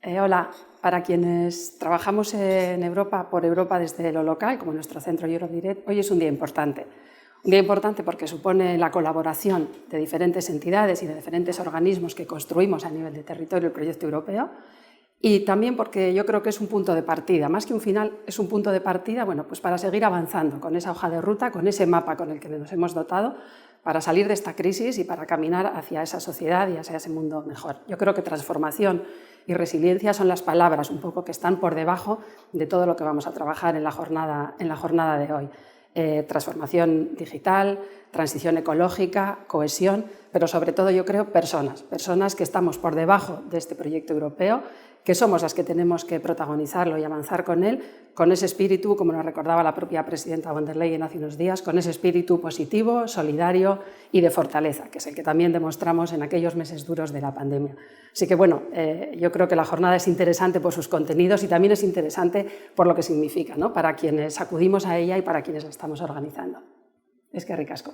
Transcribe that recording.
Hola, para quienes trabajamos en Europa, por Europa desde lo local, como nuestro centro Eurodirect, hoy es un día importante. Un día importante porque supone la colaboración de diferentes entidades y de diferentes organismos que construimos a nivel de territorio el proyecto europeo, y también porque yo creo que es un punto de partida, más que un final, es un punto de partida pues para seguir avanzando con esa hoja de ruta, con ese mapa con el que nos hemos dotado, para salir de esta crisis y para caminar hacia esa sociedad y hacia ese mundo mejor. Yo creo que transformación y resiliencia son las palabras un poco que están por debajo de todo lo que vamos a trabajar en la jornada de hoy. Transformación digital, transición ecológica, cohesión, pero sobre todo yo creo personas que estamos por debajo de este proyecto europeo, que somos las que tenemos que protagonizarlo y avanzar con él, con ese espíritu, como nos recordaba la propia presidenta von der Leyen hace unos días, con ese espíritu positivo, solidario y de fortaleza, que es el que también demostramos en aquellos meses duros de la pandemia. Así que bueno, yo creo que la jornada es interesante por sus contenidos y también es interesante por lo que significa, ¿no?, para quienes acudimos a ella y para quienes la estamos organizando. Eskerrik asko.